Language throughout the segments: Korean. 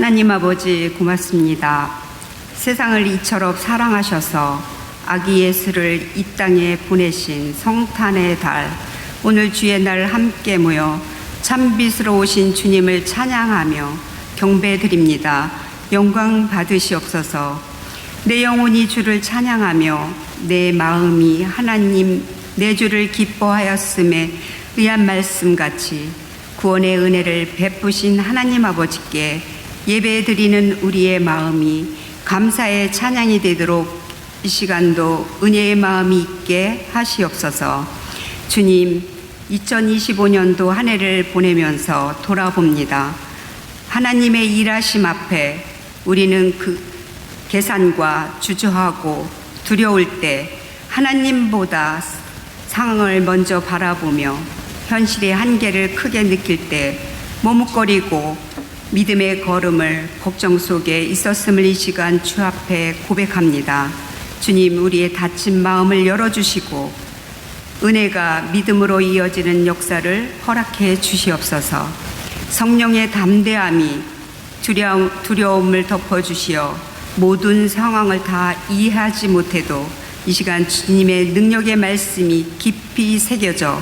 하나님 아버지 고맙습니다. 세상을 이처럼 사랑하셔서 아기 예수를 이 땅에 보내신 성탄의 달, 오늘 주의 날 함께 모여 참빛으로우신 주님을 찬양하며 경배드립니다. 영광 받으시옵소서. 내 영혼이 주를 찬양하며 내 마음이 하나님 내 주를 기뻐하였음에 의한 말씀같이 구원의 은혜를 베푸신 하나님 아버지께 예배드리는 우리의 마음이 감사의 찬양이 되도록 이 시간도 은혜의 마음이 있게 하시옵소서. 주님, 2025년도 한 해를 보내면서 돌아봅니다. 하나님의 일하심 앞에 우리는 그 계산과 주저하고 두려울 때 하나님보다 상황을 먼저 바라보며 현실의 한계를 크게 느낄 때 머뭇거리고 믿음의 걸음을 걱정 속에 있었음을 이 시간 주 앞에 고백합니다. 주님, 우리의 닫힌 마음을 열어주시고 은혜가 믿음으로 이어지는 역사를 허락해 주시옵소서. 성령의 담대함이 두려움을 덮어주시어 모든 상황을 다 이해하지 못해도 이 시간 주님의 능력의 말씀이 깊이 새겨져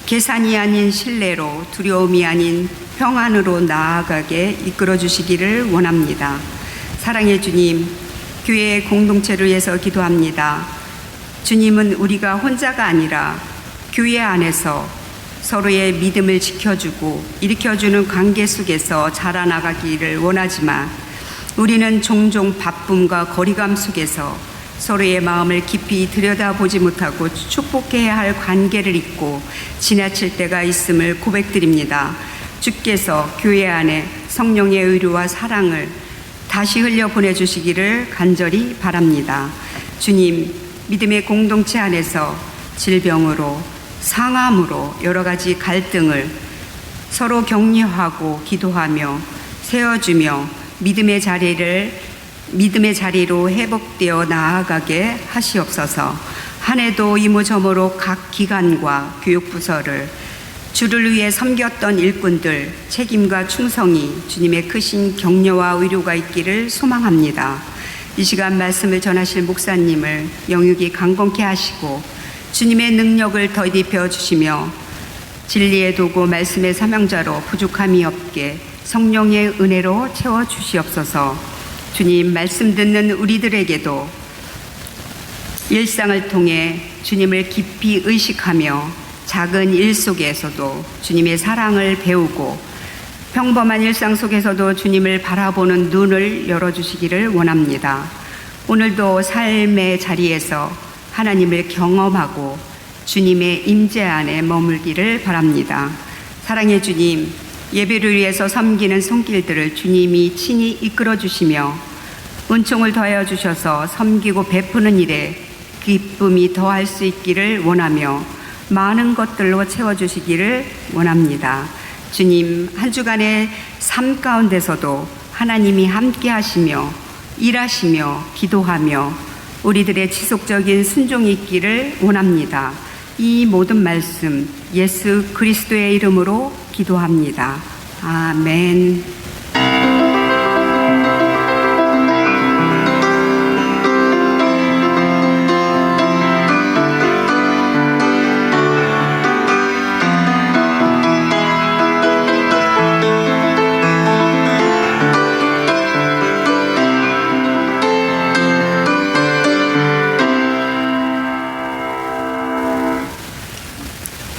계산이 아닌 신뢰로, 두려움이 아닌 평안으로 나아가게 이끌어 주시기를 원합니다. 사랑의 주님, 교회의 공동체를 위해서 기도합니다. 주님은 우리가 혼자가 아니라 교회 안에서 서로의 믿음을 지켜주고 일으켜주는 관계 속에서 자라나가기를 원하지만 우리는 종종 바쁨과 거리감 속에서 서로의 마음을 깊이 들여다보지 못하고 축복해야 할 관계를 잊고 지나칠 때가 있음을 고백드립니다. 주께서 교회 안에 성령의 의료와 사랑을 다시 흘려 보내주시기를 간절히 바랍니다. 주님, 믿음의 공동체 안에서 질병으로, 상함으로 여러 가지 갈등을 서로 격려하고 기도하며 세워주며 믿음의 자리로 회복되어 나아가게 하시옵소서. 한 해도 이모저모로 각 기관과 교육부서를 주를 위해 섬겼던 일꾼들 책임과 충성이 주님의 크신 격려와 의료가 있기를 소망합니다. 이 시간 말씀을 전하실 목사님을 영육이 강건케 하시고 주님의 능력을 덧입혀 주시며 진리의 도구 말씀의 사명자로 부족함이 없게 성령의 은혜로 채워 주시옵소서. 주님, 말씀 듣는 우리들에게도 일상을 통해 주님을 깊이 의식하며 작은 일 속에서도 주님의 사랑을 배우고 평범한 일상 속에서도 주님을 바라보는 눈을 열어주시기를 원합니다. 오늘도 삶의 자리에서 하나님을 경험하고 주님의 임재 안에 머물기를 바랍니다. 사랑의 주님, 예배를 위해서 섬기는 손길들을 주님이 친히 이끌어 주시며 은총을 더하여 주셔서 섬기고 베푸는 일에 기쁨이 더할 수 있기를 원하며 많은 것들로 채워주시기를 원합니다. 주님, 한 주간의 삶 가운데서도 하나님이 함께 하시며 일하시며 기도하며 우리들의 지속적인 순종이 있기를 원합니다. 이 모든 말씀 예수 그리스도의 이름으로 기도합니다. 아멘.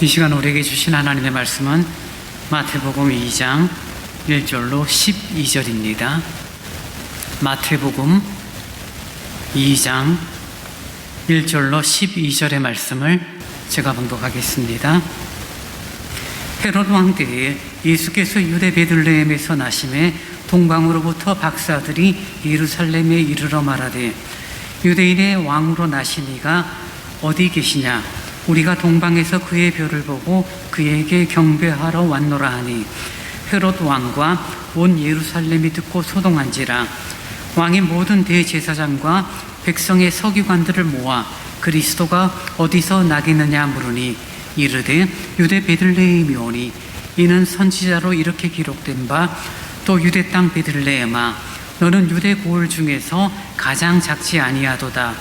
이 시간 우리에게 주신 하나님의 말씀은 마태복음 2장 1절로 12절입니다. 마태복음 2장 1절로 12절의 말씀을 제가 봉독하겠습니다. 헤롯 왕 때에 예수께서 유대 베들레헴에서 나심에 동방으로부터 박사들이 예루살렘에 이르러 말하되 유대인의 왕으로 나신 이가 어디 계시냐? 우리가 동방에서 그의 별을 보고 그에게 경배하러 왔노라 하니 헤롯 왕과 온 예루살렘이 듣고 소동한지라. 왕이 모든 대제사장과 백성의 서기관들을 모아 그리스도가 어디서 나겠느냐 물으니 이르되 유대 베들레헴이오니 이는 선지자로 이렇게 기록된 바 또 유대 땅 베들레헴아 너는 유대 고을 중에서 가장 작지 아니하도다.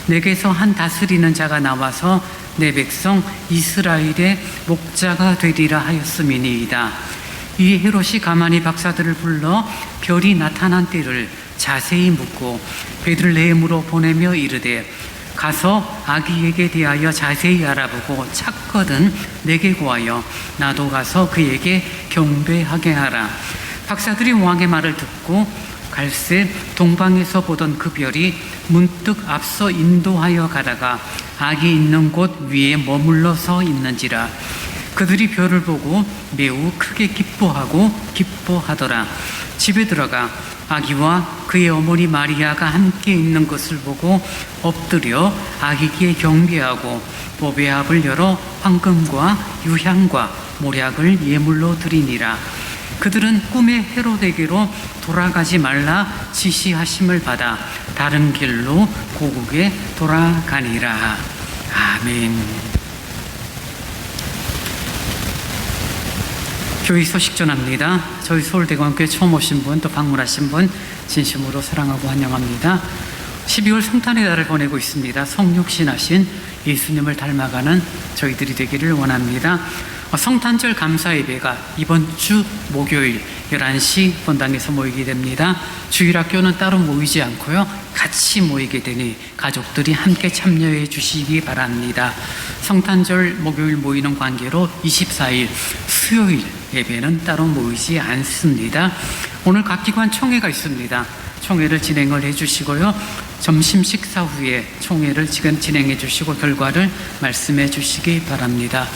내게서 한 다스리는 자가 나와서 내 백성 이스라엘의 목자가 되리라 하였음이니이다. 이에 헤롯이 가만히 박사들을 불러 별이 나타난 때를 자세히 묻고 베들레헴으로 보내며 이르되 가서 아기에게 대하여 자세히 알아보고 찾거든 내게 구하여 나도 가서 그에게 경배하게 하라. 박사들이 왕의 말을 듣고 갈새 동방에서 보던 그 별이 문득 앞서 인도하여 가다가 아기 있는 곳 위에 머물러 서 있는지라. 그들이 별을 보고 매우 크게 기뻐하더라. 집에 들어가 아기와 그의 어머니 마리아가 함께 있는 것을 보고 엎드려 아기께 경배하고 보배합을 열어 황금과 유향과 모략을 예물로 드리니라. 그들은 꿈에 헤롯에게로 돌아가지 말라 지시하심을 받아 다른 길로 고국에 돌아가니라. 아멘. 교회 소식 전합니다. 저희 서울대관교회 처음 오신 분, 또 방문하신 분 진심으로 사랑하고 환영합니다. 12월 성탄의 달을 보내고 있습니다. 성육신하신 예수님을 닮아가는 저희들이 되기를 원합니다. 성탄절 감사 예배가 이번 주 목요일 11시 본당에서 모이게 됩니다. 주일학교는 따로 모이지 않고요, 같이 모이게 되니 가족들이 함께 참여해 주시기 바랍니다. 성탄절 목요일 모이는 관계로 24일 수요일 예배는 따로 모이지 않습니다. 오늘 각 기관 총회가 있습니다. 총회를 진행을 해 주시고요, 점심 식사 후에 총회를 지금 진행해 주시고 결과를 말씀해 주시기 바랍니다.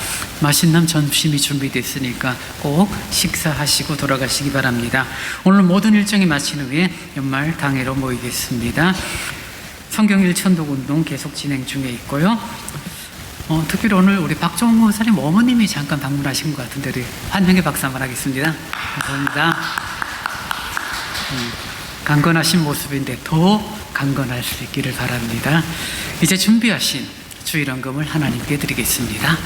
맛있는 점심이 준비됐으니까 꼭 식사하시고 돌아가시기 바랍니다. 오늘 모든 일정이 마친 후에 연말 당회로 모이겠습니다. 성경 일천독 운동 계속 진행 중에 있고요. 특별히 오늘 우리 박종호 목사님 어머님이 잠깐 방문하신 것 같은데 우리 환영의 박수 한번 하겠습니다. 감사합니다. 강건하신 모습인데 더 강건할 수 있기를 바랍니다. 이제 준비하신 주일헌금을 하나님께 드리겠습니다.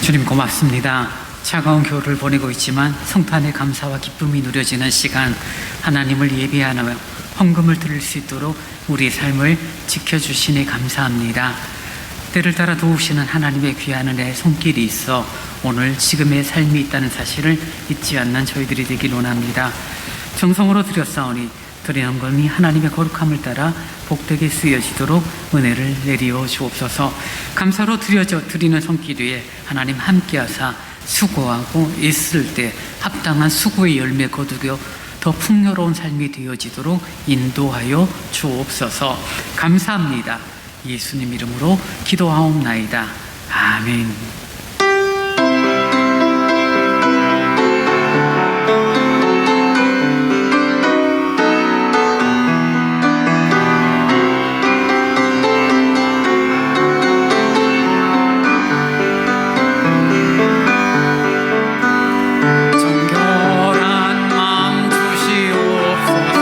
주님 고맙습니다. 차가운 겨울을 보내고 있지만 성탄의 감사와 기쁨이 누려지는 시간, 하나님을 예배하며 헌금을 드릴 수 있도록 우리의 삶을 지켜주시니 감사합니다. 때를 따라 도우시는 하나님의 귀한 은혜의 손길이 있어 오늘 지금의 삶이 있다는 사실을 잊지 않는 저희들이 되길 원합니다. 정성으로 드렸사오니 드리는 것이 하나님의 거룩함을 따라 복되게 쓰여지도록 은혜를 내리어 주옵소서. 감사로 드리는 손길 위에 하나님 함께하사 수고하고 애쓸 때 합당한 수고의 열매 거두려 더 풍요로운 삶이 되어지도록 인도하여 주옵소서. 감사합니다. 예수님 이름으로 기도하옵나이다. 아멘. 정결한 마음 주시옵소서.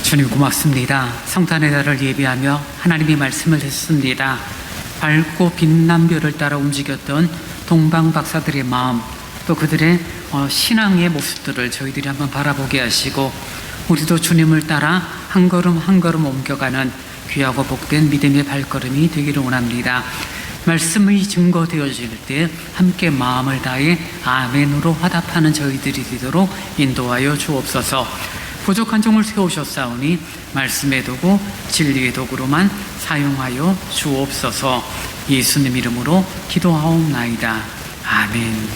주님 고맙습니다. 성탄의 날을 예비하며 하나님의 말씀을 듣습니다. 밝고 빛난 별을 따라 움직였던 동방 박사들의 마음, 또 그들의 신앙의 모습들을 저희들이 한번 바라보게 하시고, 우리도 주님을 따라 한 걸음 한 걸음 옮겨가는 귀하고 복된 믿음의 발걸음이 되기를 원합니다. 말씀이 증거되어질 때 함께 마음을 다해 아멘으로 화답하는 저희들이 되도록 인도하여 주옵소서. 부족한 종을 세우셨사오니 말씀의 도구, 진리의 도구로만 사용하여 주옵소서. 예수님 이름으로 기도하옵나이다. 아멘.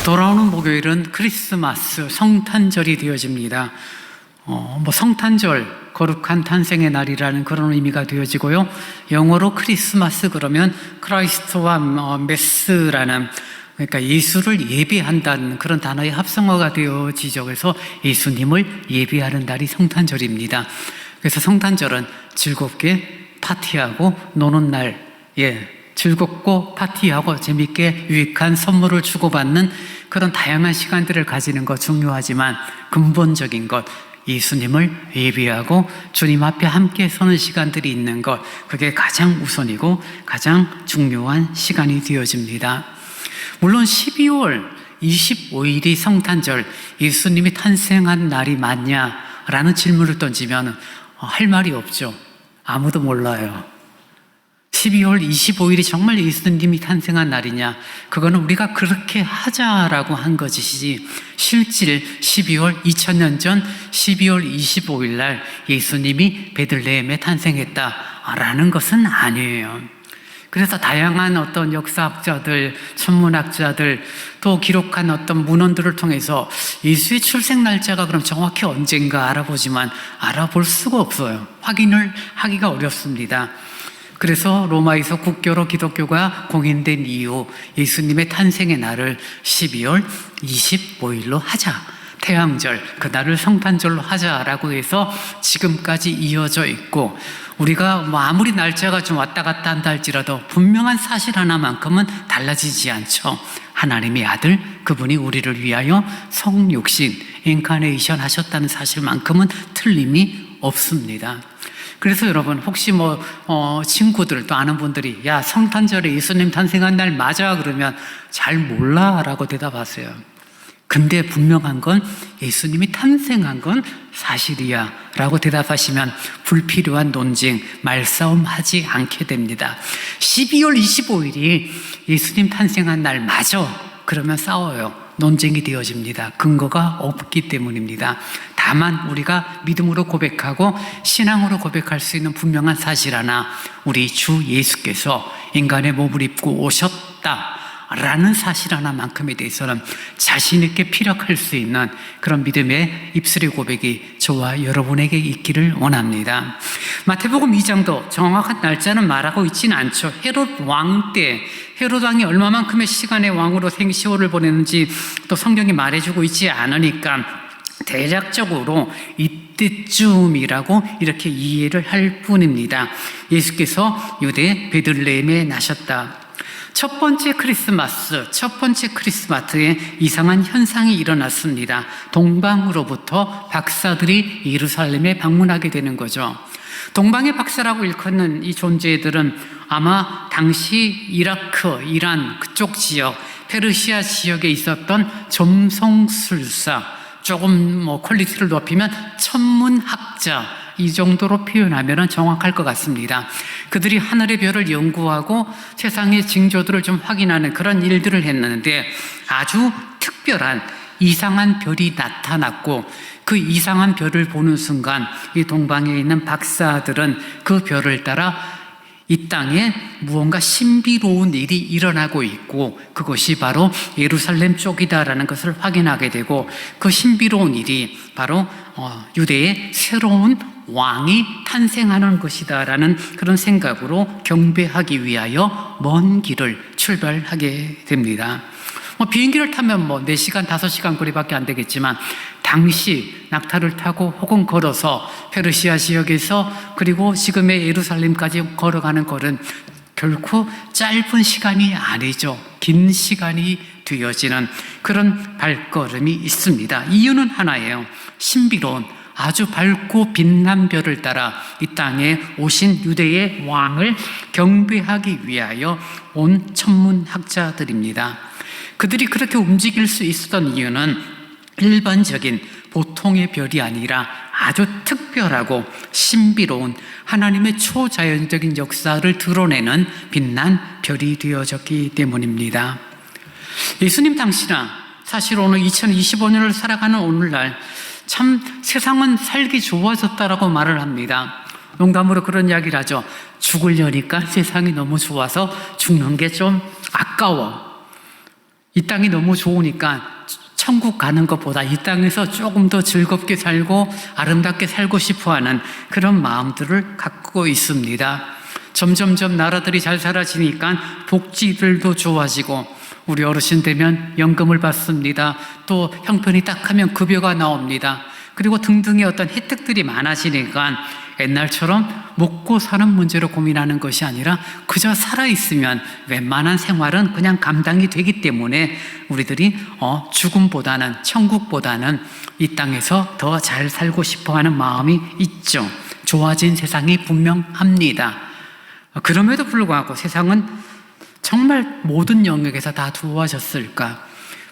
돌아오는 목요일은 크리스마스, 성탄절이 되어집니다. 성탄절, 거룩한 탄생의 날이라는 그런 의미가 되어지고요. 영어로 크리스마스 그러면 크라이스트와 메스라는, 그러니까 예수를 예배한다는 그런 단어의 합성어가 되어지죠. 그래서 예수님을 예배하는 날이 성탄절입니다. 그래서 성탄절은 즐겁게 파티하고 노는 날, 즐겁고 파티하고 재밌게 유익한 선물을 주고받는 그런 다양한 시간들을 가지는 것 중요하지만, 근본적인 것, 예수님을 예배하고 주님 앞에 함께 서는 시간들이 있는 것, 그게 가장 우선이고 가장 중요한 시간이 되어집니다. 물론 12월 25일이 성탄절, 예수님이 탄생한 날이 맞냐라는 질문을 던지면 할 말이 없죠. 아무도 몰라요. 12월 25일이 정말 예수님이 탄생한 날이냐? 그거는 우리가 그렇게 하자라고 한 것이지, 실질 2000년 전 12월 25일 날 예수님이 베들레헴에 탄생했다라는 것은 아니에요. 그래서 다양한 어떤 역사학자들, 천문학자들, 또 기록한 어떤 문헌들을 통해서 예수의 출생 날짜가 그럼 정확히 언젠가 알아보지만 알아볼 수가 없어요. 확인을 하기가 어렵습니다. 그래서 로마에서 국교로 기독교가 공인된 이후 예수님의 탄생의 날을 12월 25일로 하자, 태양절, 그날을 성탄절로 하자라고 해서 지금까지 이어져 있고, 우리가 아무리 날짜가 좀 왔다 갔다 한다 할지라도 분명한 사실 하나만큼은 달라지지 않죠. 하나님의 아들, 그분이 우리를 위하여 성육신, 인카네이션 하셨다는 사실만큼은 틀림이 없습니다. 그래서 여러분, 혹시 친구들 또 아는 분들이 야, 성탄절에 예수님 탄생한 날 맞아? 그러면 잘 몰라 라고 대답하세요. 근데 분명한 건 예수님이 탄생한 건 사실이야 라고 대답하시면 불필요한 논쟁, 말싸움 하지 않게 됩니다. 12월 25일이 예수님 탄생한 날 맞아? 그러면 싸워요. 논쟁이 되어집니다. 근거가 없기 때문입니다. 다만 우리가 믿음으로 고백하고 신앙으로 고백할 수 있는 분명한 사실 하나, 우리 주 예수께서 인간의 몸을 입고 오셨다라는 사실 하나만큼에 대해서는 자신 있게 피력할 수 있는 그런 믿음의 입술의 고백이 저와 여러분에게 있기를 원합니다. 마태복음 2장도 정확한 날짜는 말하고 있지는 않죠. 헤롯 왕 때, 헤롯 왕이 얼마만큼의 시간의 왕으로 생시호를 보냈는지 또 성경이 말해주고 있지 않으니까 대략적으로 이때쯤이라고 이렇게 이해를 할 뿐입니다. 예수께서 유대 베들레헴에 나셨다. 첫 번째 크리스마스에 이상한 현상이 일어났습니다. 동방으로부터 박사들이 예루살렘에 방문하게 되는 거죠. 동방의 박사라고 일컫는 이 존재들은 아마 당시 이라크, 이란 그쪽 지역, 페르시아 지역에 있었던 점성술사, 조금 퀄리티를 높이면 천문학자, 이 정도로 표현하면 정확할 것 같습니다. 그들이 하늘의 별을 연구하고 세상의 징조들을 좀 확인하는 그런 일들을 했는데, 아주 특별한 이상한 별이 나타났고, 그 이상한 별을 보는 순간 이 동방에 있는 박사들은 그 별을 따라 이 땅에 무언가 신비로운 일이 일어나고 있고, 그것이 바로 예루살렘 쪽이다라는 것을 확인하게 되고, 그 신비로운 일이 바로 유대의 새로운 왕이 탄생하는 것이다라는 그런 생각으로 경배하기 위하여 먼 길을 출발하게 됩니다. 비행기를 타면 4시간, 5시간 거리밖에 안 되겠지만, 당시 낙타를 타고 혹은 걸어서 페르시아 지역에서 그리고 지금의 예루살렘까지 걸어가는 걸은 결코 짧은 시간이 아니죠. 긴 시간이 되어지는 그런 발걸음이 있습니다. 이유는 하나예요. 신비로운 아주 밝고 빛난 별을 따라 이 땅에 오신 유대의 왕을 경배하기 위하여 온 천문학자들입니다. 그들이 그렇게 움직일 수 있었던 이유는 일반적인 보통의 별이 아니라 아주 특별하고 신비로운 하나님의 초자연적인 역사를 드러내는 빛난 별이 되어졌기 때문입니다. 예수님 당시나 사실 오늘 2025년을 살아가는 오늘날 참 세상은 살기 좋아졌다라고 말을 합니다. 농담으로 그런 이야기를 하죠. 죽으려니까 세상이 너무 좋아서 죽는 게 좀 아까워. 이 땅이 너무 좋으니까 천국 가는 것보다 이 땅에서 조금 더 즐겁게 살고 아름답게 살고 싶어하는 그런 마음들을 갖고 있습니다. 점점점 나라들이 잘 살아지니까 복지들도 좋아지고 우리 어르신 되면 연금을 받습니다. 또 형편이 딱 하면 급여가 나옵니다. 그리고 등등의 어떤 혜택들이 많아지니까 옛날처럼 먹고 사는 문제로 고민하는 것이 아니라 그저 살아있으면 웬만한 생활은 그냥 감당이 되기 때문에 우리들이 죽음보다는 천국보다는 이 땅에서 더 잘 살고 싶어하는 마음이 있죠. 좋아진 세상이 분명합니다. 그럼에도 불구하고 세상은 정말 모든 영역에서 다 좋아졌을까?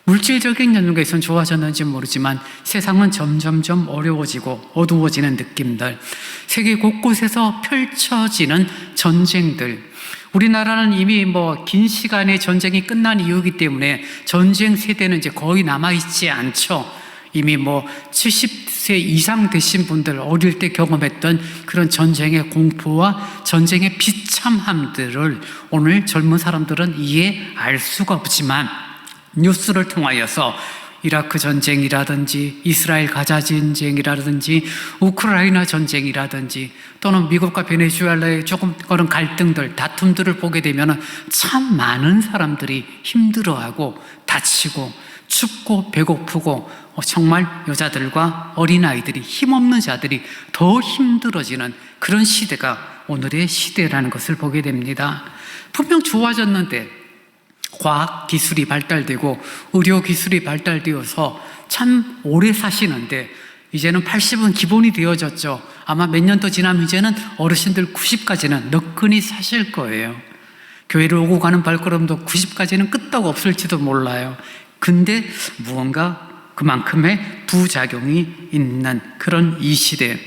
물질적인 영역에서는 좋아졌는지 모르지만 세상은 점점점 어려워지고 어두워지는 느낌들, 세계 곳곳에서 펼쳐지는 전쟁들, 우리나라는 이미 긴 시간의 전쟁이 끝난 이유이기 때문에 전쟁 세대는 이제 거의 남아있지 않죠. 이미 70세 이상 되신 분들, 어릴 때 경험했던 그런 전쟁의 공포와 전쟁의 비참함들을 오늘 젊은 사람들은 이해할 수가 없지만 뉴스를 통하여서 이라크 전쟁이라든지 이스라엘 가자 전쟁이라든지 우크라이나 전쟁이라든지 또는 미국과 베네수엘라의 조금 그런 갈등들, 다툼들을 보게 되면 참 많은 사람들이 힘들어하고 다치고 춥고 배고프고 정말 여자들과 어린아이들이 힘없는 자들이 더 힘들어지는 그런 시대가 오늘의 시대라는 것을 보게 됩니다. 분명 좋아졌는데 과학 기술이 발달되고 의료 기술이 발달되어서 참 오래 사시는데 이제는 80은 기본이 되어졌죠. 아마 몇 년 더 지나면 이제는 어르신들 90까지는 너끈히 사실 거예요. 교회를 오고 가는 발걸음도 90까지는 끄떡 없을지도 몰라요. 근데 무언가 그만큼의 부작용이 있는 그런 이 시대,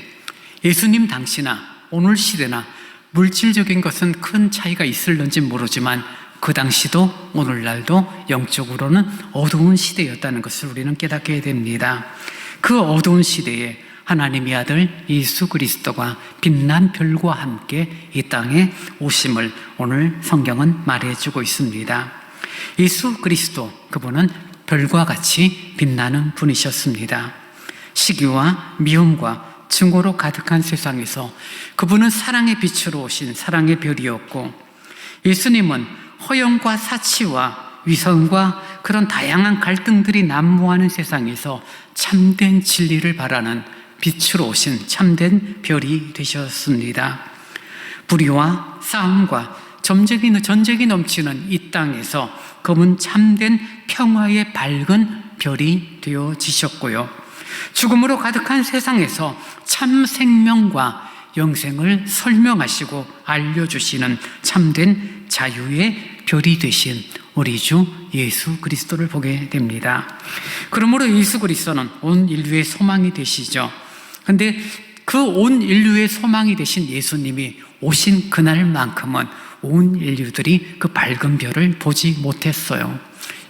예수님 당시나 오늘 시대나 물질적인 것은 큰 차이가 있을는지 모르지만 그 당시도 오늘날도 영적으로는 어두운 시대였다는 것을 우리는 깨닫게 됩니다. 그 어두운 시대에 하나님의 아들 예수 그리스도가 빛난 별과 함께 이 땅에 오심을 오늘 성경은 말해주고 있습니다. 예수 그리스도, 그분은 별과 같이 빛나는 분이셨습니다. 시기와 미움과 증오로 가득한 세상에서 그분은 사랑의 빛으로 오신 사랑의 별이었고, 예수님은 허영과 사치와 위선과 그런 다양한 갈등들이 난무하는 세상에서 참된 진리를 바라는 빛으로 오신 참된 별이 되셨습니다. 불의와 싸움과 전쟁이 넘치는 이 땅에서 그분 참된 평화의 밝은 별이 되어지셨고요. 죽음으로 가득한 세상에서 참 생명과 영생을 설명하시고 알려주시는 참된 자유의 별이 되신 우리 주 예수 그리스도를 보게 됩니다. 그러므로 예수 그리스도는 온 인류의 소망이 되시죠. 근데 그 온 인류의 소망이 되신 예수님이 오신 그날만큼은 온 인류들이 그 밝은 별을 보지 못했어요.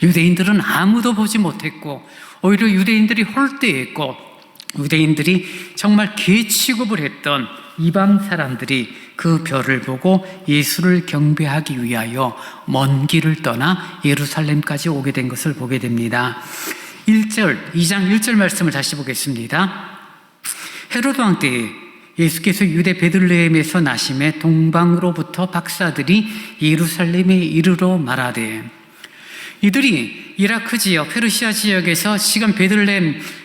유대인들은 아무도 보지 못했고 오히려 유대인들이 홀대했고 유대인들이 정말 개 취급을 했던 이방 사람들이 그 별을 보고 예수를 경배하기 위하여 먼 길을 떠나 예루살렘까지 오게 된 것을 보게 됩니다. 2장 1절 말씀을 다시 보겠습니다. 헤로드 왕 때에 예수께서 유대 베들레헴에서 나심에 동방으로부터 박사들이 예루살렘에 이르러 말하되, 이들이 이라크 지역, 페르시아 지역에서 지금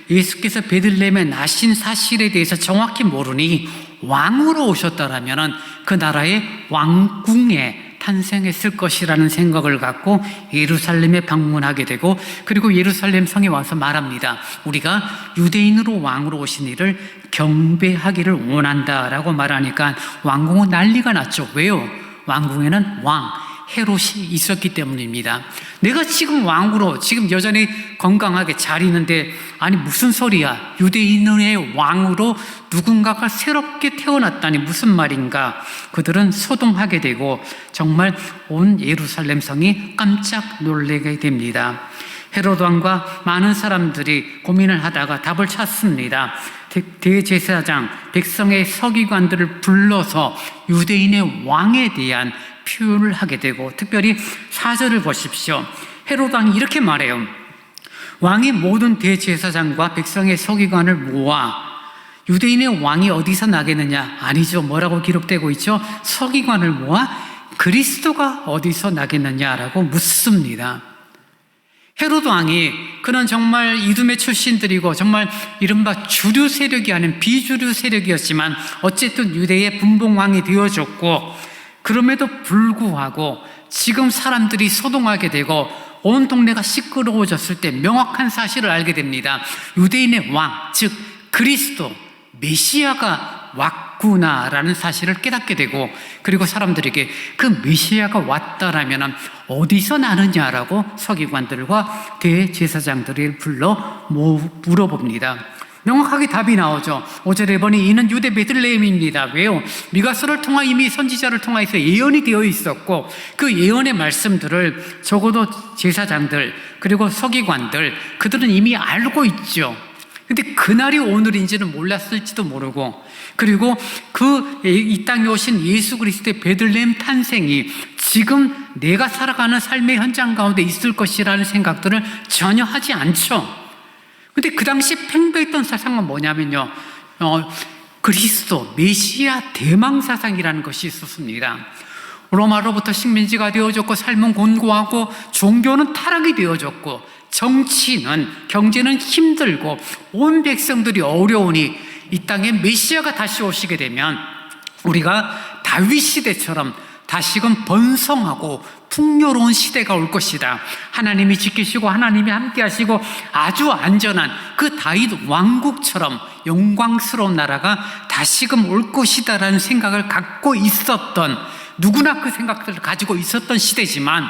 예수께서 베들레헴에 나신 사실에 대해서 정확히 모르니 왕으로 오셨다라면 그 나라의 왕궁에 탄생했을 것이라는 생각을 갖고 예루살렘에 방문하게 되고, 그리고 예루살렘 성에 와서 말합니다. 우리가 유대인으로 왕으로 오신 이를 경배하기를 원한다라고 말하니까 왕궁은 난리가 났죠. 왜요? 왕궁에는 왕 헤롯이 있었기 때문입니다. 내가 지금 왕으로 지금 여전히 건강하게 잘 있는데, 아니 무슨 소리야, 유대인의 왕으로 누군가가 새롭게 태어났다니 무슨 말인가. 그들은 소동하게 되고 정말 온 예루살렘 성이 깜짝 놀라게 됩니다. 헤롯 왕과 많은 사람들이 고민을 하다가 답을 찾습니다. 대제사장, 백성의 서기관들을 불러서 유대인의 왕에 대한 표현을 하게 되고, 특별히 4절을 보십시오. 헤롯 왕이 이렇게 말해요. 왕이 모든 대제사장과 백성의 서기관을 모아, 유대인의 왕이 어디서 나겠느냐? 아니죠. 뭐라고 기록되고 있죠? 서기관을 모아 그리스도가 어디서 나겠느냐라고 묻습니다. 헤롯 왕이, 그는 정말 이두메 출신들이고 정말 이른바 주류 세력이 아닌 비주류 세력이었지만 어쨌든 유대의 분봉왕이 되어줬고, 그럼에도 불구하고 지금 사람들이 소동하게 되고 온 동네가 시끄러워졌을 때 명확한 사실을 알게 됩니다. 유대인의 왕, 즉 그리스도, 메시아가 왔구나라는 사실을 깨닫게 되고, 그리고 사람들에게 그 메시아가 왔다라면 어디서 나느냐라고 서기관들과 대제사장들을 불러 물어봅니다. 명확하게 답이 나오죠. 5절에 보니 이는 유대 베들레헴입니다. 왜요? 미가서를 통하 이미 선지자를 통해서 예언이 되어 있었고, 그 예언의 말씀들을 적어도 제사장들 그리고 서기관들, 그들은 이미 알고 있죠. 근데 그날이 오늘인지는 몰랐을지도 모르고, 그리고 이 땅에 오신 예수 그리스도의 베들레헴 탄생이 지금 내가 살아가는 삶의 현장 가운데 있을 것이라는 생각들을 전혀 하지 않죠. 근데 그 당시 팽배했던 사상은 뭐냐면요, 그리스도, 메시아 대망 사상이라는 것이 있었습니다. 로마로부터 식민지가 되어졌고, 삶은 곤고하고, 종교는 타락이 되어졌고, 정치는, 경제는 힘들고, 온 백성들이 어려우니 이 땅에 메시아가 다시 오시게 되면 우리가 다윗 시대처럼 다시금 번성하고 풍요로운 시대가 올 것이다. 하나님이 지키시고 하나님이 함께 하시고 아주 안전한 그 다윗 왕국처럼 영광스러운 나라가 다시금 올 것이다 라는 생각을 갖고 있었던, 누구나 그 생각들을 가지고 있었던 시대지만,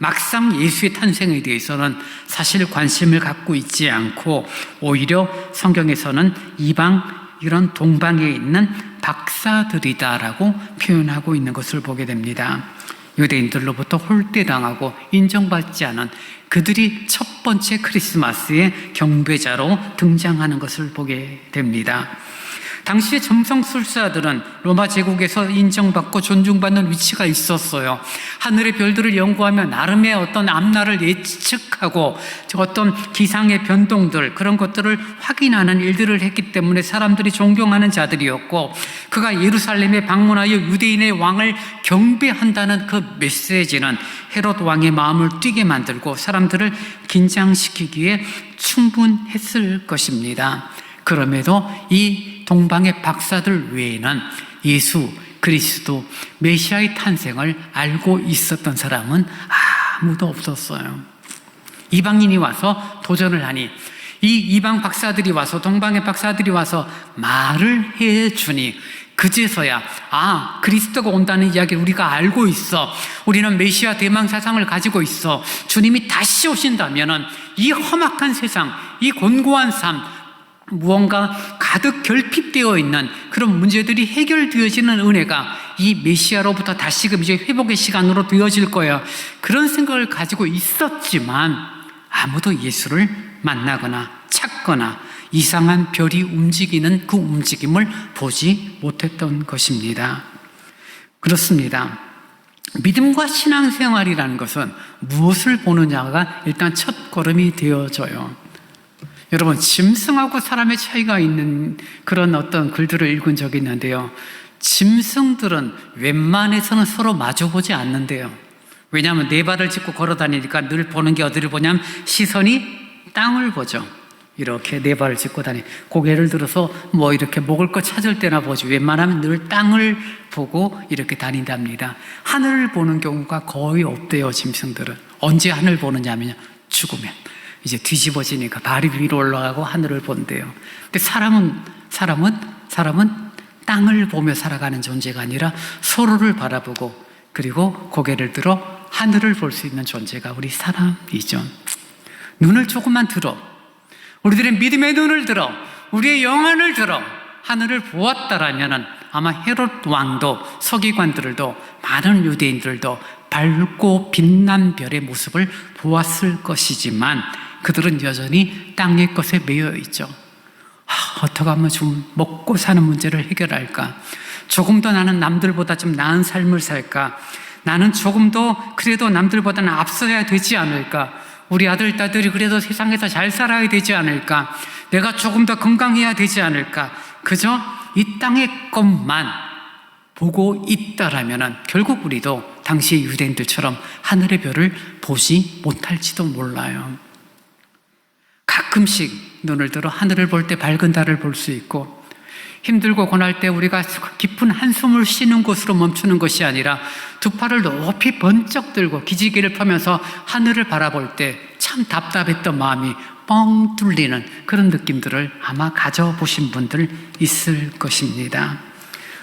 막상 예수의 탄생에 대해서는 사실 관심을 갖고 있지 않고, 오히려 성경에서는 이방, 이런 동방에 있는 박사들이다라고 표현하고 있는 것을 보게 됩니다. 유대인들로부터 홀대당하고 인정받지 않은 그들이 첫 번째 크리스마스의 경배자로 등장하는 것을 보게 됩니다. 당시의 점성술사들은 로마 제국에서 인정받고 존중받는 위치가 있었어요. 하늘의 별들을 연구하며 나름의 어떤 앞날을 예측하고 어떤 기상의 변동들, 그런 것들을 확인하는 일들을 했기 때문에 사람들이 존경하는 자들이었고, 그가 예루살렘에 방문하여 유대인의 왕을 경배한다는 그 메시지는 헤롯 왕의 마음을 뛰게 만들고 사람들을 긴장시키기에 충분했을 것입니다. 그럼에도 이 동방의 박사들 외에는 예수 그리스도 메시아의 탄생을 알고 있었던 사람은 아무도 없었어요. 이방인이 와서 도전을 하니, 이 이방 박사들이 와서, 동방의 박사들이 와서 말을 해주니 그제서야 그리스도가 온다는 이야기를 우리가 알고 있어. 우리는 메시아 대망 사상을 가지고 있어. 주님이 다시 오신다면 이 험악한 세상, 이 곤고한 삶, 무언가 가득 결핍되어 있는 그런 문제들이 해결되어지는 은혜가 이 메시아로부터 다시금 이제 회복의 시간으로 되어질 거야. 그런 생각을 가지고 있었지만 아무도 예수를 만나거나 찾거나 이상한 별이 움직이는 그 움직임을 보지 못했던 것입니다. 그렇습니다. 믿음과 신앙생활이라는 것은 무엇을 보느냐가 일단 첫 걸음이 되어져요. 여러분, 짐승하고 사람의 차이가 있는 그런 어떤 글들을 읽은 적이 있는데요, 짐승들은 웬만해서는 서로 마주보지 않는데요. 왜냐하면 네 발을 짚고 걸어 다니니까 늘 보는 게 어디를 보냐면 시선이 땅을 보죠. 이렇게 네 발을 짚고 다니, 고개를 들어서 뭐 이렇게 먹을 거 찾을 때나 보지 웬만하면 늘 땅을 보고 이렇게 다닌답니다. 하늘을 보는 경우가 거의 없대요. 짐승들은 언제 하늘 보느냐면요, 죽으면 이제 뒤집어지니까 발이 위로 올라가고 하늘을 본대요. 근데 사람은 땅을 보며 살아가는 존재가 아니라 서로를 바라보고 그리고 고개를 들어 하늘을 볼 수 있는 존재가 우리 사람이죠. 눈을 조금만 들어, 우리들의 믿음의 눈을 들어, 우리의 영안을 들어 하늘을 보았다라면 아마 헤롯 왕도 서기관들도 많은 유대인들도 밝고 빛난 별의 모습을 보았을 것이지만 그들은 여전히 땅의 것에 매여 있죠. 어떻게 하면 좀 먹고 사는 문제를 해결할까? 조금 더 나는 남들보다 좀 나은 삶을 살까? 나는 조금 더 그래도 남들보다는 앞서야 되지 않을까? 우리 아들, 딸들이 그래도 세상에서 잘 살아야 되지 않을까? 내가 조금 더 건강해야 되지 않을까? 그저 이 땅의 것만 보고 있다라면 결국 우리도 당시의 유대인들처럼 하늘의 별을 보지 못할지도 몰라요. 가끔씩 눈을 들어 하늘을 볼 때 밝은 달을 볼 수 있고, 힘들고 고날 때 우리가 깊은 한숨을 쉬는 곳으로 멈추는 것이 아니라 두 팔을 높이 번쩍 들고 기지개를 펴면서 하늘을 바라볼 때 참 답답했던 마음이 뻥 뚫리는 그런 느낌들을 아마 가져보신 분들 있을 것입니다.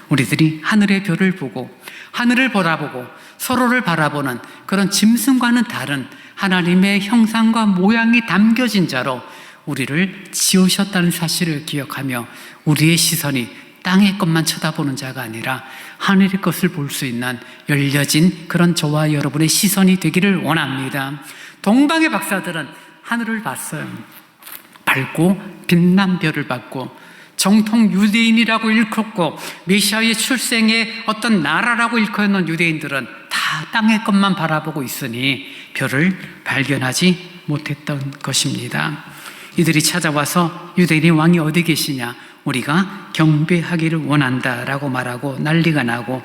우리들이 하늘의 별을 보고 하늘을 바라보고 서로를 바라보는 그런 짐승과는 다른 하나님의 형상과 모양이 담겨진 자로 우리를 지으셨다는 사실을 기억하며 우리의 시선이 땅의 것만 쳐다보는 자가 아니라 하늘의 것을 볼 수 있는 열려진 그런 저와 여러분의 시선이 되기를 원합니다. 동방의 박사들은 하늘을 봤어요. 밝고 빛난 별을 봤고, 정통 유대인이라고 일컫고 메시아의 출생의 어떤 나라라고 일컫는 유대인들은 다 땅의 것만 바라보고 있으니 별을 발견하지 못했던 것입니다. 이들이 찾아와서 유대인의 왕이 어디 계시냐, 우리가 경배하기를 원한다라고 말하고 난리가 나고,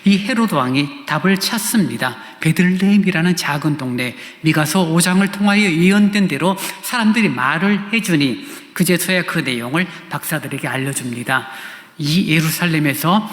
이 헤롯 왕이 답을 찾습니다. 베들레헴이라는 작은 동네, 미가서 5장을 통하여 예언된 대로 사람들이 말을 해주니 그제서야 그 내용을 박사들에게 알려줍니다. 이 예루살렘에서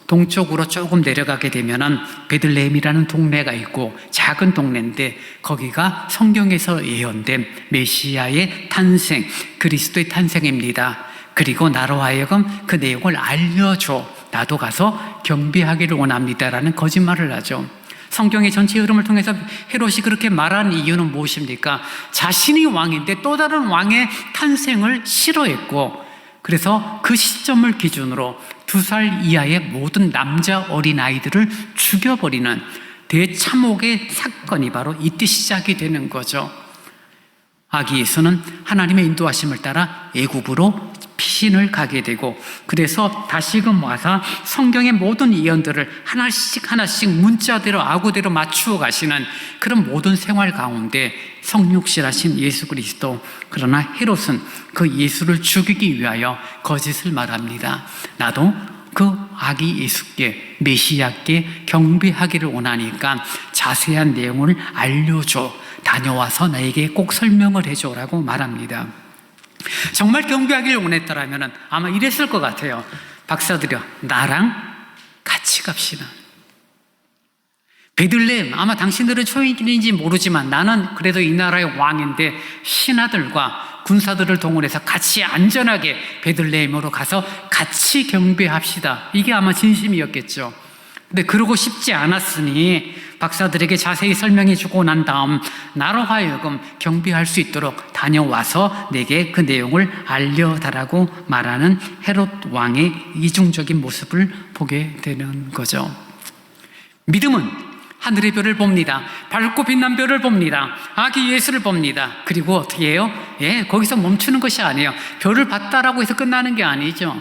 동쪽으로 조금 내려가게 되면은 베들레헴이라는 동네가 있고, 작은 동네인데 거기가 성경에서 예언된 메시아의 탄생, 그리스도의 탄생입니다. 그리고 나로 하여금 그 내용을 알려줘, 나도 가서 경배하기를 원합니다라는 거짓말을 하죠. 성경의 전체 흐름을 통해서 헤롯이 그렇게 말한 이유는 무엇입니까? 자신이 왕인데 또 다른 왕의 탄생을 싫어했고, 그래서 그 시점을 기준으로 2살 이하의 모든 남자 어린아이들을 죽여버리는 대참혹의 사건이 바로 이때 시작이 되는 거죠. 아기 예수는 하나님의 인도하심을 따라 애굽으로 피신을 가게 되고, 그래서 다시금 와서 성경의 모든 예언들을 하나씩 문자대로 아구대로 맞추어 가시는 그런 모든 생활 가운데 성육신하신 예수 그리스도, 그러나 헤롯은 그 예수를 죽이기 위하여 거짓을 말합니다. 나도 그 아기 예수께, 메시아께 경배하기를 원하니까 자세한 내용을 알려줘, 다녀와서 나에게 꼭 설명을 해줘라고 말합니다. 정말 경배하기를 원했더라면 아마 이랬을 것 같아요. 박사들이요, 나랑 같이 갑시다. 베들레헴, 아마 당신들은 초인인지 모르지만 나는 그래도 이 나라의 왕인데 신하들과 군사들을 동원해서 같이 안전하게 베들레헴으로 가서 같이 경배합시다. 이게 아마 진심이었겠죠. 근데 그러고 싶지 않았으니 박사들에게 자세히 설명해 주고 난 다음 나로 하여금 경배할 수 있도록 다녀와서 내게 그 내용을 알려달라고 말하는 헤롯 왕의 이중적인 모습을 보게 되는 거죠. 믿음은 하늘의 별을 봅니다. 밝고 빛난 별을 봅니다. 아기 예수를 봅니다. 그리고 어떻게 해요? 거기서 멈추는 것이 아니에요. 별을 봤다라고 해서 끝나는 게 아니죠.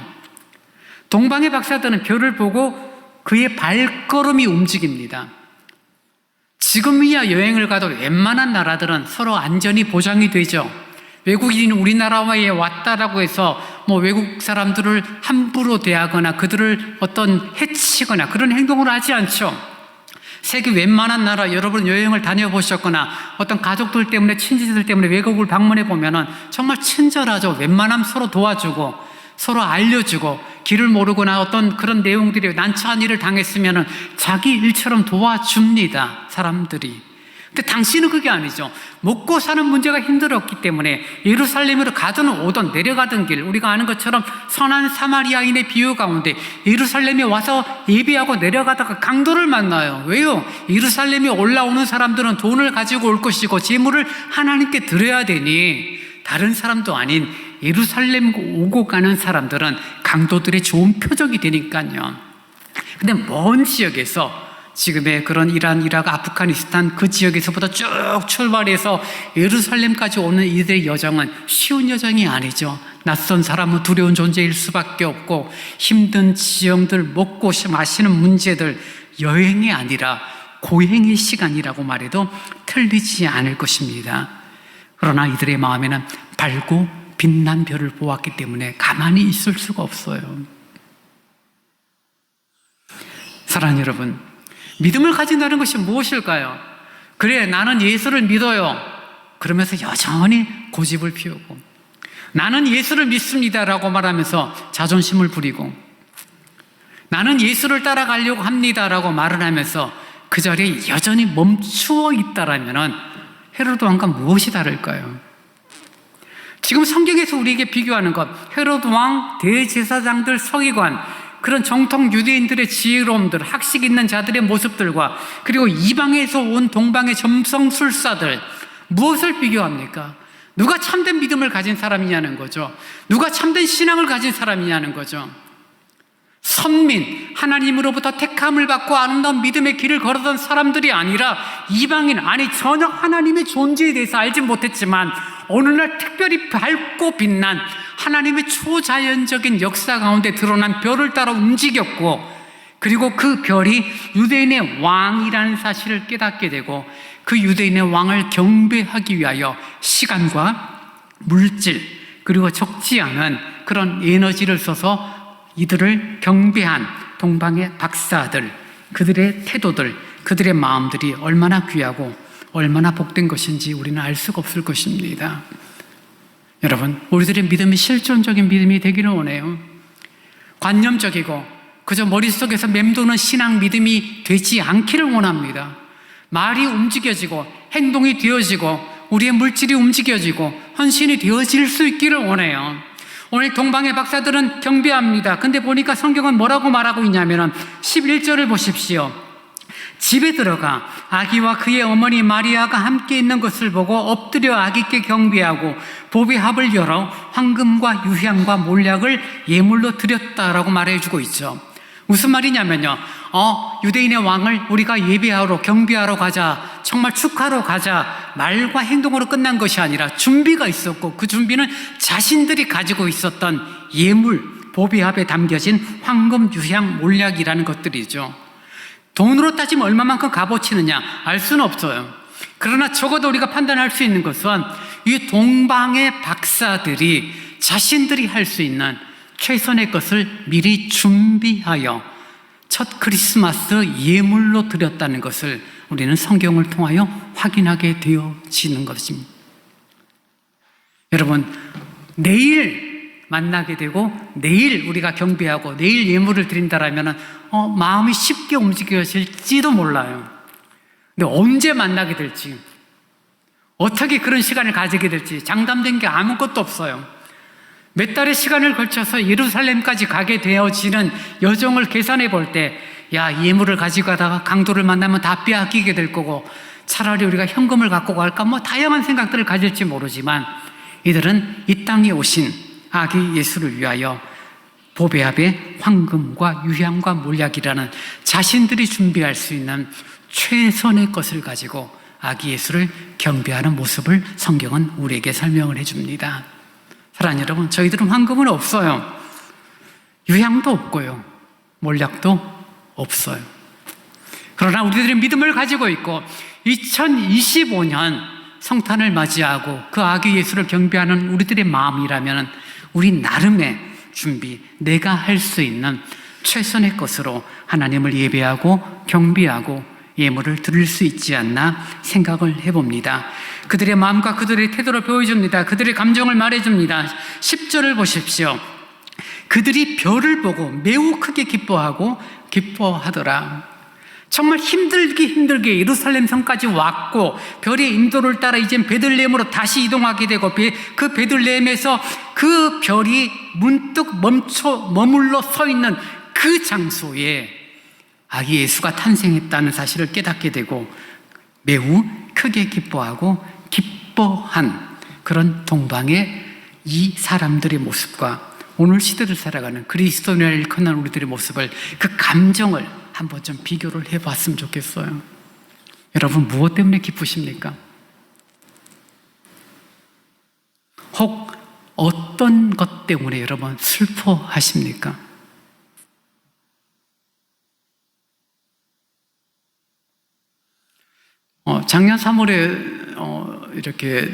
동방의 박사들은 별을 보고 그의 발걸음이 움직입니다. 지금이야 여행을 가도 웬만한 나라들은 서로 안전이 보장이 되죠. 외국인이 우리나라에 왔다라고 해서 외국 사람들을 함부로 대하거나 그들을 어떤 해치거나 그런 행동을 하지 않죠. 세계 웬만한 나라 여러분 여행을 다녀보셨거나 어떤 가족들 때문에 친지들 때문에 외국을 방문해 보면은 정말 친절하죠. 웬만하면 서로 도와주고 서로 알려주고 길을 모르거나 어떤 그런 내용들이 난처한 일을 당했으면은 자기 일처럼 도와줍니다. 사람들이. 근데 당신은 그게 아니죠. 먹고 사는 문제가 힘들었기 때문에 예루살렘으로 가든 오든 내려가던 길, 우리가 아는 것처럼 선한 사마리아인의 비유 가운데 예루살렘에 와서 예배하고 내려가다가 강도를 만나요. 왜요? 예루살렘에 올라오는 사람들은 돈을 가지고 올 것이고 재물을 하나님께 드려야 되니 다른 사람도 아닌 예루살렘 오고 가는 사람들은 강도들의 좋은 표적이 되니까요. 근데 먼 지역에서 지금의 그런 이란, 이라크, 아프가니스탄 그 지역에서부터 쭉 출발해서 예루살렘까지 오는 이들의 여정은 쉬운 여정이 아니죠. 낯선 사람은 두려운 존재일 수밖에 없고 힘든 지형들, 먹고 마시는 문제들, 여행이 아니라 고행의 시간이라고 말해도 틀리지 않을 것입니다. 그러나 이들의 마음에는 밝고 빛난 별을 보았기 때문에 가만히 있을 수가 없어요. 사랑하는 여러분, 믿음을 가진다는 것이 무엇일까요? 그래, 나는 예수를 믿어요. 그러면서 여전히 고집을 피우고, 나는 예수를 믿습니다라고 말하면서 자존심을 부리고, 나는 예수를 따라가려고 합니다라고 말을 하면서 그 자리에 여전히 멈추어 있다라면 헤로드 왕과 무엇이 다를까요? 지금 성경에서 우리에게 비교하는 것, 헤로드 왕, 대제사장들, 서기관, 그런 정통 유대인들의 지혜로움들, 학식 있는 자들의 모습들과 그리고 이방에서 온 동방의 점성술사들, 무엇을 비교합니까? 누가 참된 믿음을 가진 사람이냐는 거죠. 누가 참된 신앙을 가진 사람이냐는 거죠. 선민, 하나님으로부터 택함을 받고 아름다운 믿음의 길을 걸었던 사람들이 아니라 이방인, 아니 전혀 하나님의 존재에 대해서 알지 못했지만 어느 날 특별히 밝고 빛난 하나님의 초자연적인 역사 가운데 드러난 별을 따라 움직였고, 그리고 그 별이 유대인의 왕이라는 사실을 깨닫게 되고 그 유대인의 왕을 경배하기 위하여 시간과 물질 그리고 적지 않은 그런 에너지를 써서 이들을 경배한 동방의 박사들, 그들의 태도들, 그들의 마음들이 얼마나 귀하고 얼마나 복된 것인지 우리는 알 수가 없을 것입니다. 여러분, 우리들의 믿음이 실존적인 믿음이 되기를 원해요. 관념적이고 그저 머릿속에서 맴도는 신앙 믿음이 되지 않기를 원합니다. 말이 움직여지고 행동이 되어지고 우리의 물질이 움직여지고 헌신이 되어질 수 있기를 원해요. 오늘 동방의 박사들은 경배합니다. 근데 보니까 성경은 뭐라고 말하고 있냐면 11절을 보십시오. 집에 들어가 아기와 그의 어머니 마리아가 함께 있는 것을 보고 엎드려 아기께 경배하고 보배합을 열어 황금과 유향과 몰약을 예물로 드렸다라고 말해주고 있죠. 무슨 말이냐면요, 유대인의 왕을 우리가 예배하러 경배하러 가자, 정말 축하로 가자, 말과 행동으로 끝난 것이 아니라 준비가 있었고 그 준비는 자신들이 가지고 있었던 예물, 보배합에 담겨진 황금, 유향, 몰약이라는 것들이죠. 돈으로 따지면 얼마만큼 값어치느냐 알 수는 없어요. 그러나 적어도 우리가 판단할 수 있는 것은 이 동방의 박사들이 자신들이 할 수 있는 최선의 것을 미리 준비하여 첫 크리스마스 예물로 드렸다는 것을 우리는 성경을 통하여 확인하게 되어지는 것입니다. 여러분, 내일 만나게 되고 내일 우리가 경배하고 내일 예물을 드린다라면 마음이 쉽게 움직여질지도 몰라요. 근데 언제 만나게 될지, 어떻게 그런 시간을 가지게 될지 장담된 게 아무것도 없어요. 몇 달의 시간을 걸쳐서 예루살렘까지 가게 되어지는 여정을 계산해 볼 때, 예물을 가지고 가다가 강도를 만나면 다 빼앗기게 될 거고 차라리 우리가 현금을 갖고 갈까, 다양한 생각들을 가질지 모르지만 이들은 이 땅에 오신 아기 예수를 위하여 보배합에 황금과 유향과 몰약이라는 자신들이 준비할 수 있는 최선의 것을 가지고 아기 예수를 경배하는 모습을 성경은 우리에게 설명을 해줍니다. 사랑하는 여러분, 저희들은 황금은 없어요. 유향도 없고요. 몰약도 없어요. 그러나 우리들의 믿음을 가지고 있고 2025년 성탄을 맞이하고 그 아기 예수를 경배하는 우리들의 마음이라면 우리 나름의 준비, 내가 할 수 있는 최선의 것으로 하나님을 예배하고 경배하고 예물을 드릴 수 있지 않나 생각을 해봅니다. 그들의 마음과 그들의 태도를 보여줍니다. 그들의 감정을 말해줍니다. 10절을 보십시오. 그들이 별을 보고 매우 크게 기뻐하더라. 정말 힘들게 예루살렘 성까지 왔고 별의 인도를 따라 이젠 베들레헴으로 다시 이동하게 되고 그 베들레헴에서 그 별이 문득 머물러 서 있는 그 장소에 아기 예수가 탄생했다는 사실을 깨닫게 되고 매우 크게 기뻐한 그런 동방의 이 사람들의 모습과 오늘 시대를 살아가는 그리스도인을 일컫는 우리들의 모습을, 그 감정을 한번 좀 비교를 해봤으면 좋겠어요. 여러분, 무엇 때문에 기쁘십니까? 혹 어떤 것 때문에 여러분 슬퍼하십니까? 작년 3월에 이렇게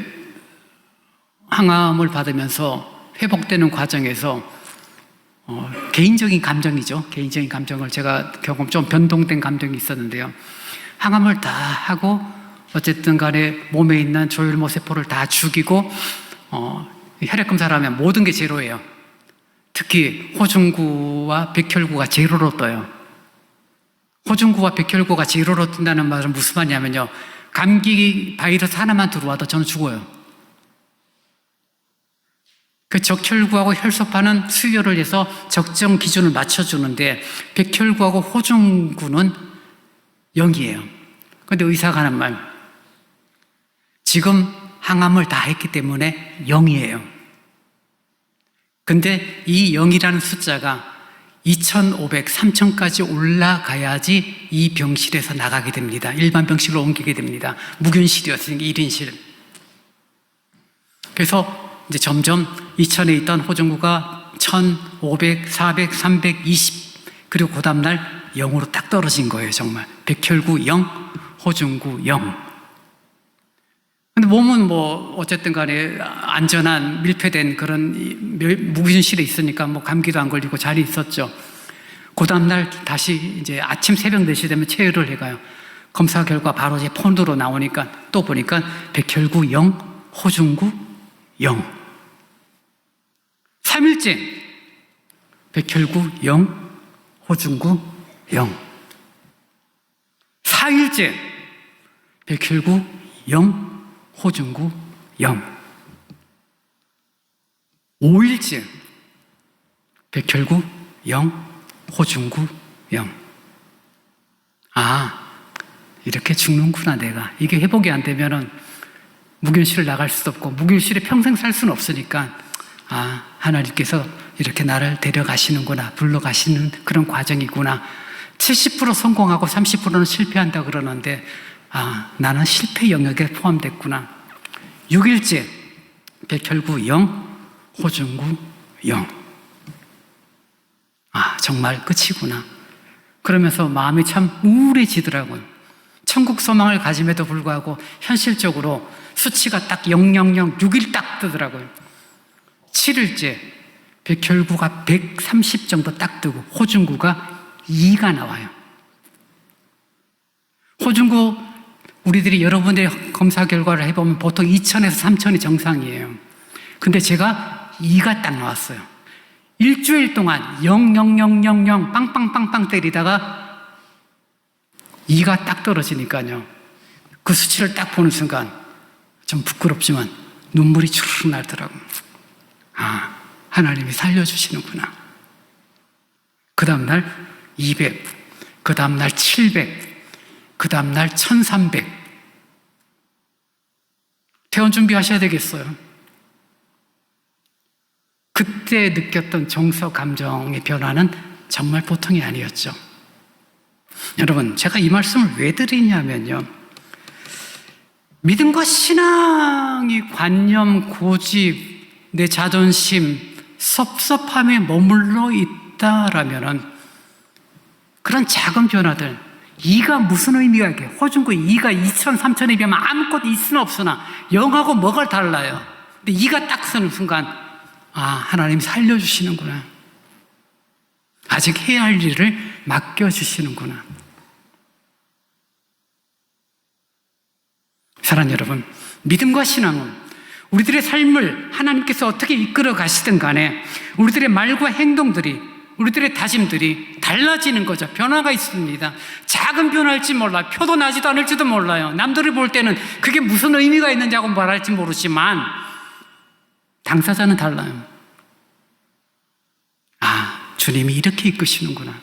항암을 받으면서 회복되는 과정에서 개인적인 감정이죠. 개인적인 감정을 제가 좀 변동된 감정이 있었는데요. 항암을 다 하고 어쨌든 간에 몸에 있는 조혈모 세포를 다 죽이고 혈액 검사를 하면 모든 게 제로예요. 특히 호중구와 백혈구가 제로로 떠요. 호중구와 백혈구가 제로로 뜬다는 말은 무슨 말이냐면요, 감기 바이러스 하나만 들어와도 저는 죽어요. 그 적혈구하고 혈소판은 수혈을 해서 적정 기준을 맞춰주는데 백혈구하고 호중구는 0이에요. 그런데 의사가 하는 말, 지금 항암을 다 했기 때문에 0이에요. 근데 이 0이라는 숫자가 2,500, 3,000까지 올라가야지 이 병실에서 나가게 됩니다. 일반 병실로 옮기게 됩니다. 무균실이었으니까 1인실. 그래서 이제 점점 2,000에 있던 호중구가 1,500, 400, 320, 그리고 그 다음날 0으로 딱 떨어진 거예요. 정말 백혈구 0, 호중구 0. 근데 몸은 어쨌든 간에 안전한 밀폐된 그런 무균실에 있으니까 감기도 안 걸리고 잘 있었죠. 그 다음날 다시 이제 아침 새벽 4시 되면 체열을 해가요. 검사 결과 바로 이제 폰으로 나오니까 또 보니까 백혈구 0, 호중구 0. 3일째 백혈구 0, 호중구 0. 4일째 백혈구 0, 호중구 0. 5일째 백혈구 0, 호중구 0. 아, 이렇게 죽는구나 내가. 이게 회복이 안 되면은 무균실을 나갈 수도 없고 무균실에 평생 살 수는 없으니까, 아, 하나님께서 이렇게 나를 데려가시는구나, 불러가시는 그런 과정이구나. 70% 성공하고 30%는 실패한다 그러는데, 아, 나는 실패 영역에 포함됐구나. 6일째 백혈구 0, 호중구 0. 아, 정말 끝이구나. 그러면서 마음이 참 우울해지더라고요. 천국 소망을 가짐에도 불구하고 현실적으로 수치가 딱 000, 6일 딱 뜨더라고요. 7일째 백혈구가 130 정도 딱 뜨고 호중구가 2가 나와요. 호중구, 우리들이 여러분들의 검사 결과를 해보면 보통 2,000에서 3,000이 정상이에요. 근데 제가 2가 딱 나왔어요. 일주일 동안 0, 0, 0, 0, 0 빵빵빵빵 때리다가 2가 딱 떨어지니까요, 그 수치를 딱 보는 순간 좀 부끄럽지만 눈물이 주르륵 나더라고요. 아, 하나님이 살려주시는구나. 그 다음날 200, 그 다음날 700, 그 다음날 1300. 퇴원 준비하셔야 되겠어요. 그때 느꼈던 정서 감정의 변화는 정말 보통이 아니었죠. 여러분, 제가 이 말씀을 왜 드리냐면요, 믿음과 신앙이 관념, 고집, 내 자존심, 섭섭함에 머물러 있다라면은 그런 작은 변화들, 2가 무슨 의미가 있게, 호중구 2가 2,000, 3,000에 비하면 아무것도 있으나 없으나 0하고 뭐가 달라요. 근데 2가 딱 서는 순간, 아, 하나님 살려주시는구나. 아직 해야 할 일을 맡겨주시는구나. 사랑하는 여러분, 믿음과 신앙은 우리들의 삶을 하나님께서 어떻게 이끌어 가시든 간에 우리들의 말과 행동들이, 우리들의 다짐들이 달라지는 거죠. 변화가 있습니다. 작은 변화일지 몰라요. 표도 나지도 않을지도 몰라요. 남들이 볼 때는 그게 무슨 의미가 있는지하고 말할지 모르지만 당사자는 달라요. 아, 주님이 이렇게 이끄시는구나.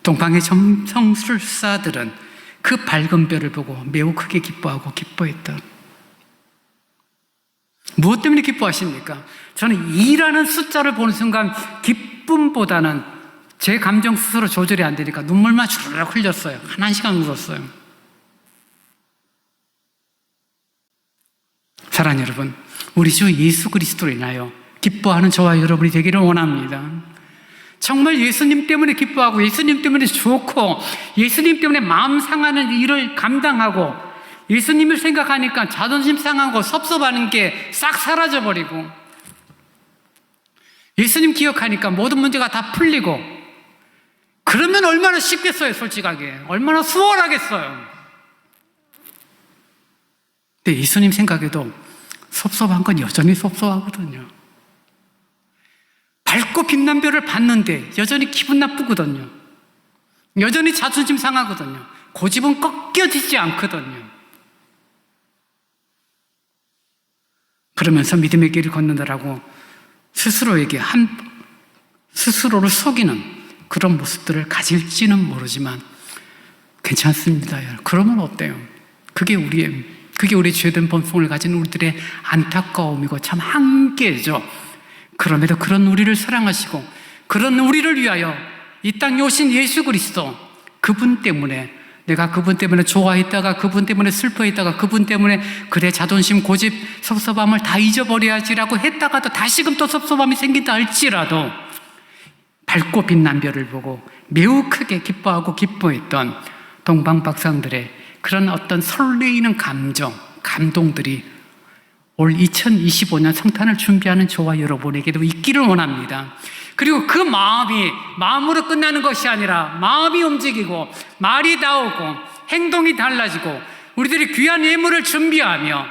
동방의 점성술사들은 그 밝은 별을 보고 매우 크게 기뻐하고 기뻐했던. 무엇 때문에 기뻐하십니까? 저는 2라는 숫자를 보는 순간 기쁨보다는 제 감정 스스로 조절이 안 되니까 눈물만 주르륵 흘렸어요. 한 시간 울었어요. 사랑하는 여러분, 우리 주 예수 그리스도로 인하여 기뻐하는 저와 여러분이 되기를 원합니다. 정말 예수님 때문에 기뻐하고 예수님 때문에 좋고 예수님 때문에 마음 상하는 일을 감당하고 예수님을 생각하니까 자존심 상하고 섭섭하는 게 싹 사라져버리고 예수님 기억하니까 모든 문제가 다 풀리고 그러면 얼마나 쉽겠어요, 솔직하게. 얼마나 수월하겠어요. 근데 예수님 생각에도 섭섭한 건 여전히 섭섭하거든요. 밝고 빛난 별을 봤는데 여전히 기분 나쁘거든요. 여전히 자존심 상하거든요. 고집은 꺾여지지 않거든요. 그러면서 믿음의 길을 걷는다라고 스스로에게 스스로를 속이는 그런 모습들을 가질지는 모르지만 괜찮습니다. 그러면 어때요? 그게 우리 죄된 본성을 가진 우리들의 안타까움이고 참 한계죠. 그럼에도 그런 우리를 사랑하시고 그런 우리를 위하여 이 땅에 오신 예수 그리스도, 그분 때문에 내가 그분 때문에 좋아했다가 그분 때문에 슬퍼했다가 그분 때문에 그래 자존심, 고집, 섭섭함을 다 잊어버려야지라고 했다가도 다시금 또 섭섭함이 생긴다 할지라도 밝고 빛난 별을 보고 매우 크게 기뻐하고 기뻐했던 동방박사들의 그런 어떤 설레이는 감동들이 올 2025년 성탄을 준비하는 저와 여러분에게도 있기를 원합니다. 그리고 그 마음으로 끝나는 것이 아니라 마음이 움직이고 말이 나오고 행동이 달라지고 우리들이 귀한 예물을 준비하며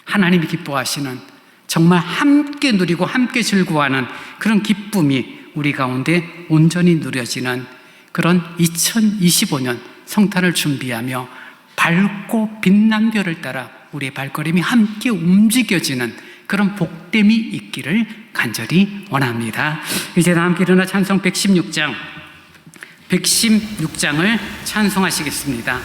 하나님이 기뻐하시는, 정말 함께 누리고 함께 즐거워하는 그런 기쁨이 우리 가운데 온전히 누려지는 그런 2025년 성탄을 준비하며 밝고 빛난 별을 따라 우리의 발걸음이 함께 움직여지는 그런 복됨이 있기를 간절히 원합니다. 이제 다 함께 일어나 찬송 116장을 찬송하시겠습니다.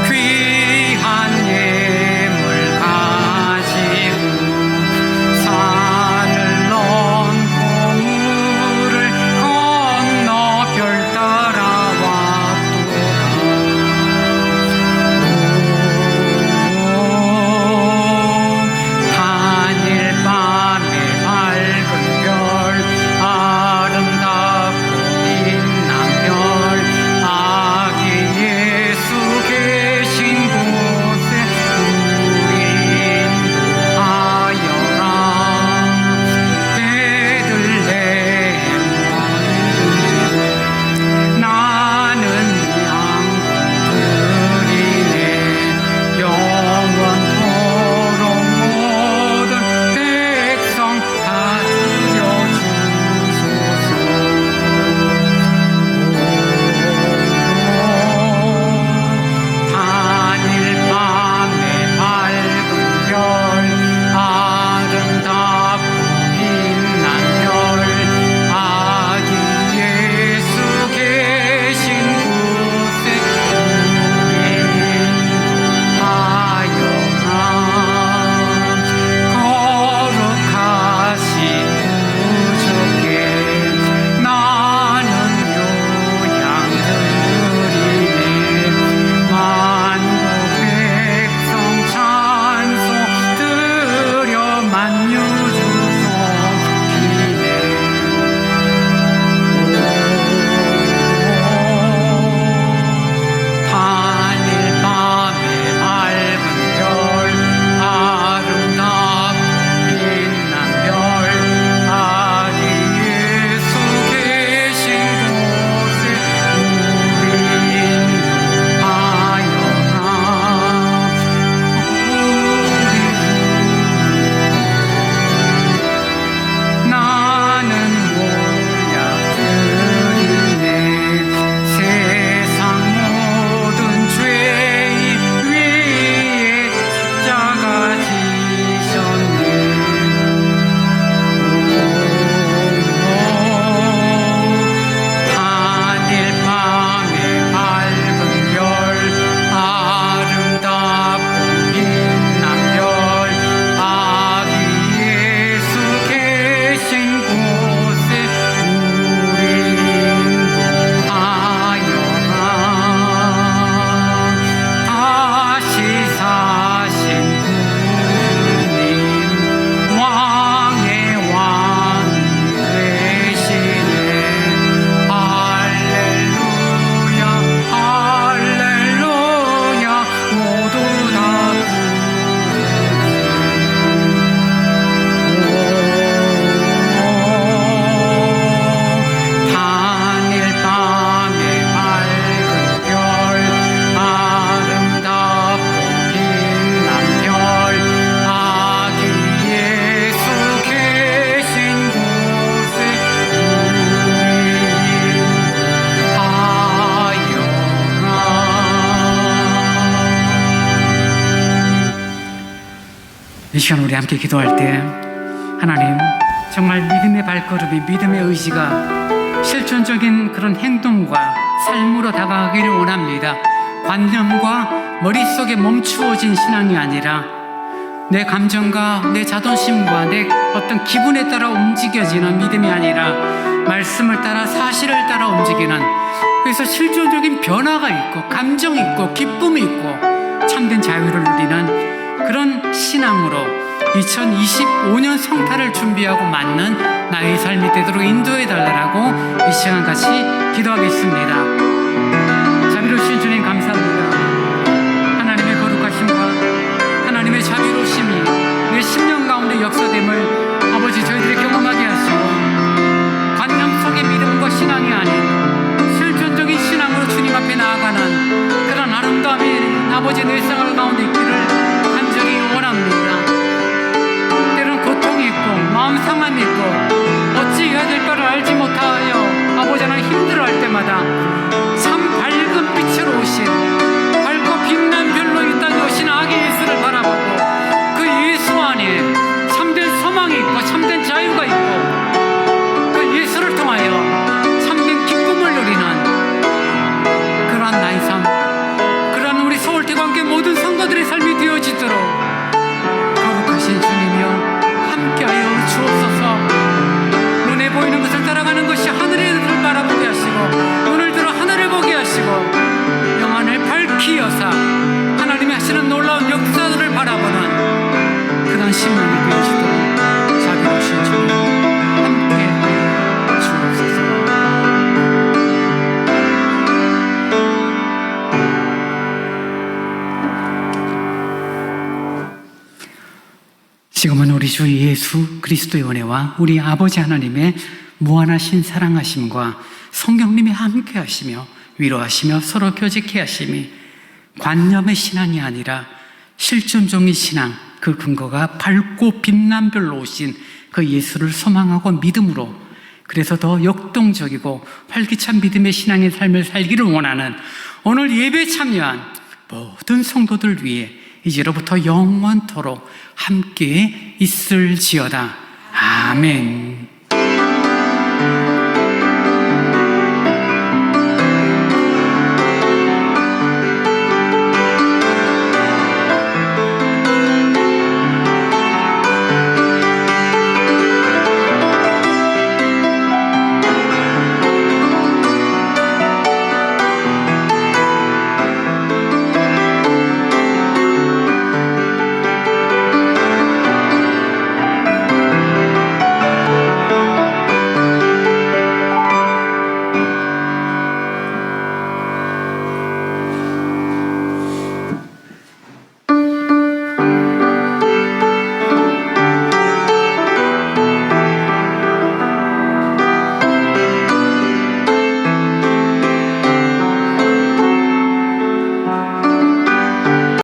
귀한 예물 가지고 산을 이 시간 우리 함께 기도할 때 하나님, 정말 믿음의 발걸음이, 믿음의 의지가 실존적인 그런 행동과 삶으로 다가가기를 원합니다. 관념과 머릿속에 멈추어진 신앙이 아니라 내 감정과 내 자존심과 내 어떤 기분에 따라 움직여지는 믿음이 아니라 말씀을 따라, 사실을 따라 움직이는, 그래서 실존적인 변화가 있고 감정이 있고 기쁨이 있고 참된 자유를 누리는 그런 신앙으로 2025년 성탄을 준비하고 맞는 나의 삶이 되도록 인도해 달라고 이 시간 같이 기도하겠습니다. 자비로우신 주님 감사합니다. 하나님의 거룩하심과 하나님의 자비로우심이 내 심령 가운데 역사됨을 아버지 저희들이 경험하게 하시고, 관념 속의 믿음과 신앙이 아닌 실존적인 신앙으로 주님 앞에 나아가는 그런 아름다움이 아버지 내 생활 가운데 있기를 간절히 원합니다. 때로는 고통이 있고 마음 상함이 있고 어찌 해야 될까를 알지 못하여 아버지 하나님 힘들어할 때마다 참 밝은 빛으로 오신, 밝고 빛난 별로 이 땅에 오신 아기 예수를 바라보고 그 예수 안에 참된 소망이 있고 참된 자유가 있고 그 예수를 통하여 참된 기쁨을 누리는 그러한 나의 삶, 그러한 우리 서울대관계 모든 성도들의 삶이 되어지도록 거룩하신 주님이여 함께하여 주옵소서. 눈에 보이는 것을 따라가는 것이 하늘을 바라보게 하시고 눈을 들어 하늘을 보게 하시고 영안을 밝히 여사 하나님이 하시는 놀라운 역사들을 바라보는 그런 신명이 되어지도록 자비로우신 주님 함께하여 주옵소서. 지금은 우리 주 예수 그리스도의 은혜와 우리 아버지 하나님의 무한하신 사랑하심과 성령님의 함께 하시며 위로하시며 서로 교제케 하심이 관념의 신앙이 아니라 실존적인 신앙, 그 근거가 밝고 빛난 별로 오신 그 예수를 소망하고 믿음으로, 그래서 더 역동적이고 활기찬 믿음의 신앙의 삶을 살기를 원하는 오늘 예배에 참여한 모든 성도들 위해 이제로부터 영원토록 함께 있을지어다. 아멘.